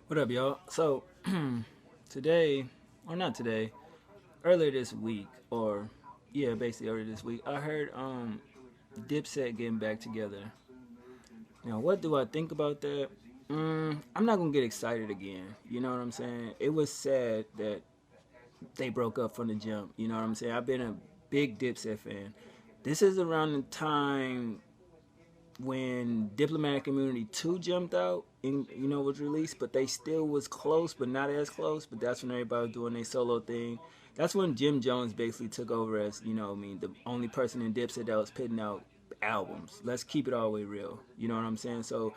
What up, y'all? So, today, or not today, earlier this week, or yeah, basically earlier this week, I heard Dipset getting back together. Now, what do I think about that? I'm not gonna get excited again. You know what I'm saying? It was sad that they broke up from the jump. You know what I'm saying? I've been a big Dipset fan. This is around the time when Diplomatic Immunity 2 jumped out and was released, but they still was close, but not as close. But that's when everybody was doing their solo thing. That's when Jim Jones basically took over as, the only person in Dipset that was putting out albums. Let's keep it all the way real. You know what I'm saying? So,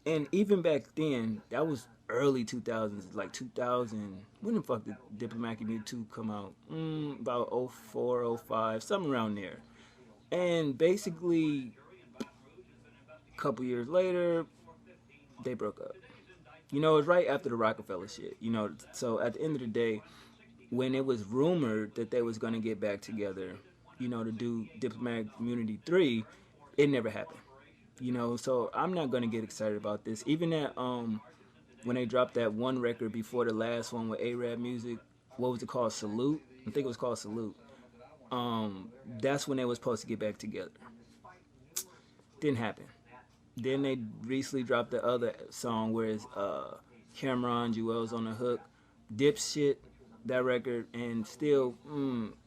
and even back then, that was early 2000s, like 2000. When the fuck did Diplomatic Immunity 2 come out? About '04, '05, something around there. And basically, a couple years later, they broke up. It was right after the Rockefeller shit. So at the end of the day, when it was rumored that they was gonna get back together, to do Diplomatic Immunity 3, it never happened. So I'm not gonna get excited about this. Even that when they dropped that one record before the last one with A-Rap Music, what was it called? Salute. I think it was called Salute. That's when they was supposed to get back together. Didn't happen. Then they recently dropped the other song where it's Cameron Jewels on the hook, Dipshit, that record, and still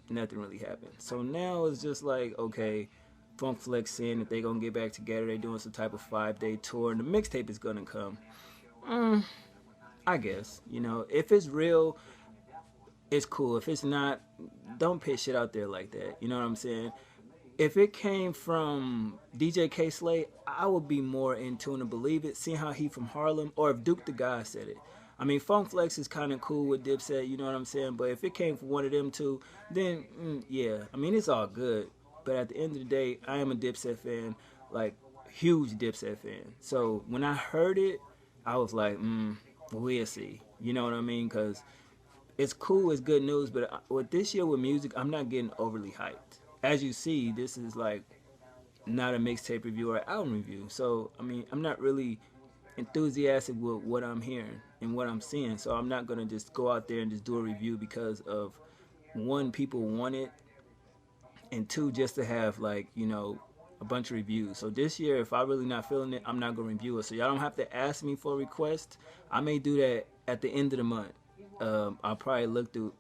nothing really happened. So now it's just like, okay, Funk Flex saying that they gonna get back together. They doing some type of 5-day tour, and the mixtape is gonna come. I guess if it's real, it's cool. If it's not, don't put shit out there like that. You know what I'm saying? If it came from DJ K Slay, I would be more in tune to believe it, seeing how he from Harlem, or if Duke the God said it. I mean, Funk Flex is kind of cool with Dipset, you know what I'm saying? But if it came from one of them two, then yeah, I mean, it's all good. But at the end of the day, I am a Dipset fan, like, huge Dipset fan. So when I heard it, I was like, we'll see. You know what I mean? Because it's cool, it's good news, but with this year with music, I'm not getting overly hyped. As you see, this is like not a mixtape review or album review. So, I mean, I'm not really enthusiastic with what I'm hearing and what I'm seeing. So, I'm not going to just go out there and just do a review because of one, people want it, and two, just to have like, a bunch of reviews. So this year, if I really not feeling it, I'm not gonna review it. So y'all don't have to ask me for a request. I may do that at the end of the month. I'll probably look through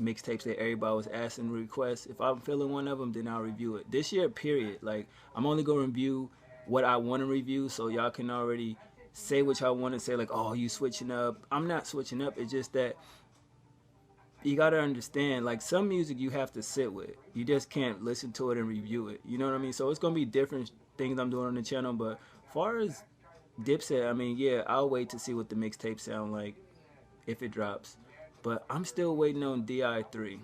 mixtapes that everybody was asking to request. If I'm feeling one of them, then I'll review it. This year, period. Like, I'm only gonna review what I want to review, so y'all can already say what y'all want to say. Like, oh, you switching up? I'm not switching up. It's just that you gotta understand, like, some music you have to sit with. You just can't listen to it and review it. You know what I mean? So it's gonna be different things I'm doing on the channel. But as far as Dipset, I mean, yeah, I'll wait to see what the mixtape sound like if it drops. But I'm still waiting on DI3.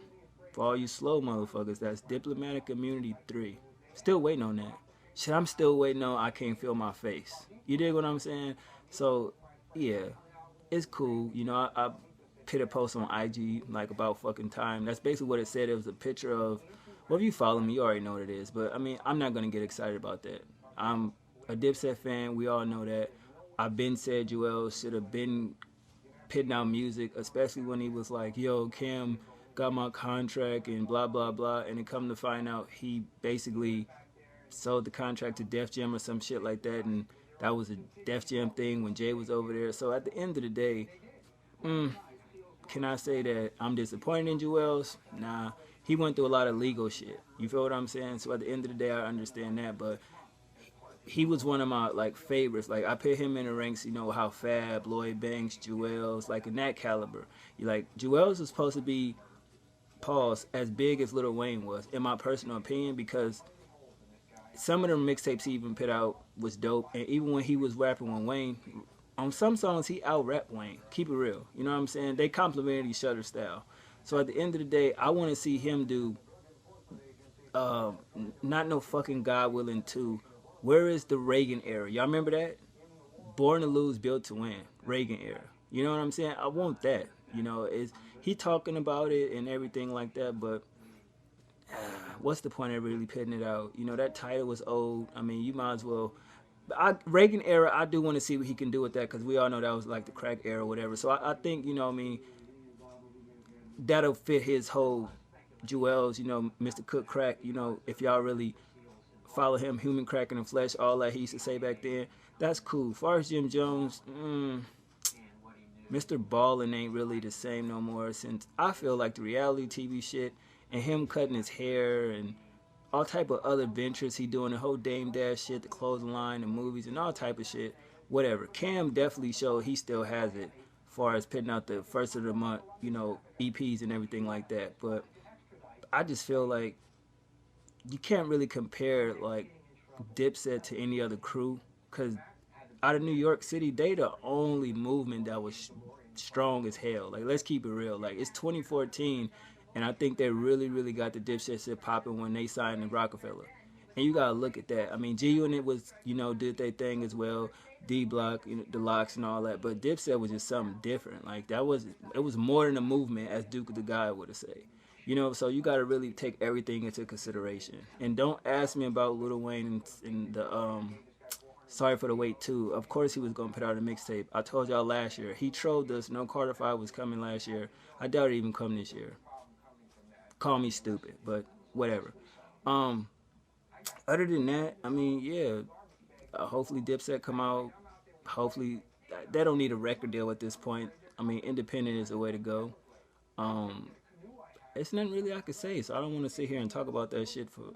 For all you slow motherfuckers, that's Diplomatic Immunity 3. Still waiting on that. Shit, I'm still waiting on I Can't Feel My Face. You dig what I'm saying? So, yeah, it's cool. I put a post on IG like about fucking time. That's basically what it said. It was a picture of, well, if you follow me, you already know what it is. But I mean, I'm not gonna get excited about that. I'm a Dipset fan. We all know that. I've been said Joel should have been putting out music, especially when he was like, "Yo, Cam got my contract and blah blah blah," and then come to find out he basically sold the contract to Def Jam or some shit like that, and that was a Def Jam thing when Jay was over there. So at the end of the day, can I say that I'm disappointed in Jewels? Nah, he went through a lot of legal shit. You feel what I'm saying? So at the end of the day, I understand that, but he was one of my like favorites. Like, I put him in the ranks, how Fab, Lloyd Banks, Jewels, like in that caliber. Like, Jewels was supposed to be, pause, as big as Lil Wayne was, in my personal opinion, because some of the mixtapes he even put out was dope. And even when he was rapping with Wayne, on some songs he out rapped Wayne. Keep it real. You know what I'm saying? They complemented each other's style. So at the end of the day, I want to see him do not no fucking God Willing 2. Where is the Reagan era? Y'all remember that? Born to Lose, Built to Win. Reagan era. You know what I'm saying? I want that. Is he talking about it and everything like that, but what's the point of really putting it out? That title was old. I mean, you might as well. Reagan era, I do want to see what he can do with that because we all know that was like the crack era or whatever. So I think, you know, what I mean, that'll fit his whole Jewels, you know, Mr. Cook crack, you know, if y'all really follow him, human crack in the flesh, all that he used to say back then, that's cool. As far as Jim Jones, Mr. Ballin ain't really the same no more since I feel like the reality TV shit and him cutting his hair and all type of other ventures he doing, the whole Dame Dash shit, the clothing line, the movies, and all type of shit. Whatever. Cam definitely showed he still has it, as far as putting out the first of the month, you know, EPs and everything like that. But I just feel like you can't really compare like Dipset to any other crew because out of New York City, they the only movement that was strong as hell. Like, let's keep it real. Like, it's 2014, and I think they really, really got the Dipset shit popping when they signed the Rockefeller. And you gotta look at that. I mean, G Unit was, you know, did their thing as well. D Block, you know, the Locks and all that. But Dipset was just something different. Like, it was more than a movement, as Duke the Guy would have said. You know, so you gotta really take everything into consideration. And don't ask me about Lil Wayne and the Sorry for the Wait too. Of course he was gonna put out a mixtape. I told y'all last year. He trolled us. No Carter 5 was coming last year. I doubt it even come this year. Call me stupid, but whatever. Other than that, I mean, yeah. Hopefully Dipset come out. Hopefully they don't need a record deal at this point. I mean, independent is the way to go. Um, it's nothing really I could say, so I don't want to sit here and talk about that shit for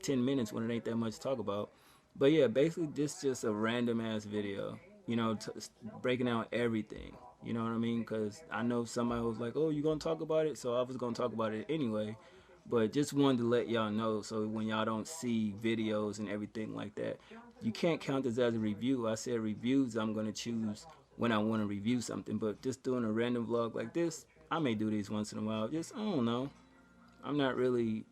10 minutes when it ain't that much to talk about. But yeah, basically this just a random ass video, you know, breaking down everything. You know what I mean? Because I know somebody was like, oh, you going to talk about it? So I was going to talk about it anyway. But just wanted to let y'all know so when y'all don't see videos and everything like that, you can't count this as a review. I said reviews I'm going to choose when I want to review something. But just doing a random vlog like this, I may do these once in a while. Just, I don't know. I'm not really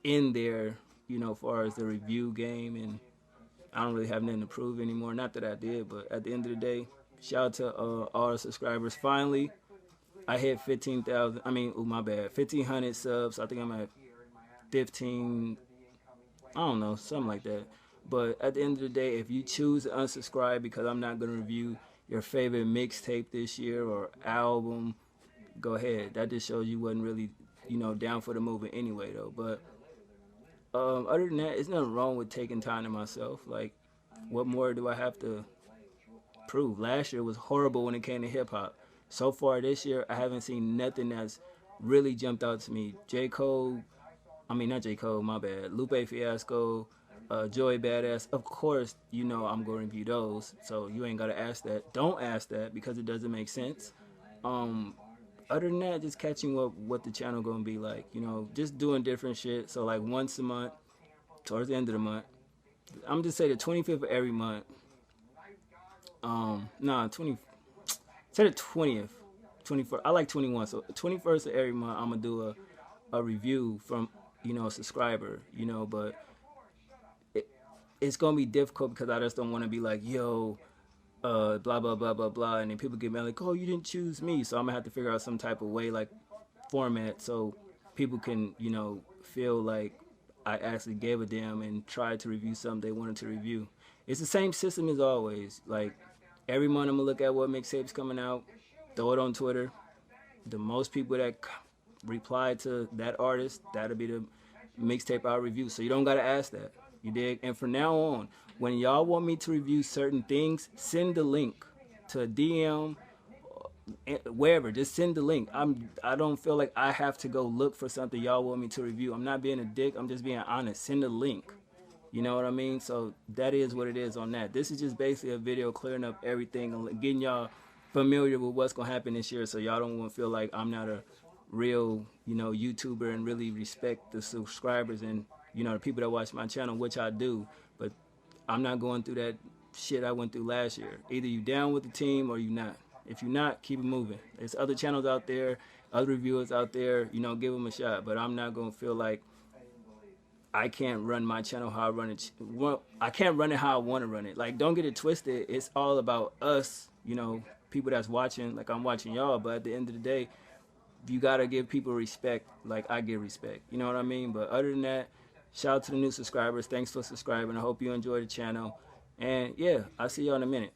in there, you know, as far as the review game, and I don't really have nothing to prove anymore. Not that I did, but at the end of the day, shout out to all the subscribers. Finally, I hit 15,000. I mean, oh my bad, 1,500 subs. I think I'm at 15. I don't know, something like that. But at the end of the day, if you choose to unsubscribe because I'm not gonna review your favorite mixtape this year or album, go ahead. That just shows you wasn't really, you know, down for the movement anyway, though. But other than that, it's nothing wrong with taking time to myself. Like, what more do I have to prove? Last year was horrible when it came to hip hop. So far this year, I haven't seen nothing that's really jumped out to me. J. Cole, I mean, not J. Cole, my bad. Lupe Fiasco, Joey Badass. Of course, you know I'm going to review those, so you ain't got to ask that. Don't ask that because it doesn't make sense. Other than that, just catching up what the channel going to be like. You know, just doing different shit. So, like, once a month, towards the end of the month. I'm just say the 25th of every month. Say the 20th. 21st. I like 21. So 21st of every month, I'm gonna do a review from, you know, a subscriber, you know, but it's gonna be difficult because I just don't want to be like, yo, blah blah blah blah blah, and then people get mad like, oh, you didn't choose me. So I'm gonna have to figure out some type of way, like format, so people can, you know, feel like I actually gave a damn and tried to review something they wanted to review. It's the same system as always. Like, every month I'm gonna look at what mixtape's coming out, throw it on Twitter. The most people that reply to that artist, that'll be the mixtape I'll review. So you don't gotta ask that. You dig? And from now on, when y'all want me to review certain things, send the link to a DM, wherever. Just send the link. I don't feel like I have to go look for something y'all want me to review. I'm not being a dick. I'm just being honest. Send a link. You know what I mean? So that is what it is on that. This is just basically a video clearing up everything and getting y'all familiar with what's gonna happen this year, so y'all don't want to feel like I'm not a real, you know, YouTuber and really respect the subscribers and, you know, the people that watch my channel, which I do. But I'm not going through that shit I went through last year. Either you down with the team or you not. If you're not, keep it moving. There's other channels out there, other reviewers out there, you know, give them a shot. But I'm not gonna feel like I can't run my channel how I run it. Well, I can't run it how I want to run it. Like, don't get it twisted. It's all about us, you know, people that's watching, like I'm watching y'all. But at the end of the day, you got to give people respect like I give respect. You know what I mean? But other than that, Shout out to the new subscribers. Thanks for subscribing. I hope you enjoy the channel. And yeah, I'll see y'all in a minute.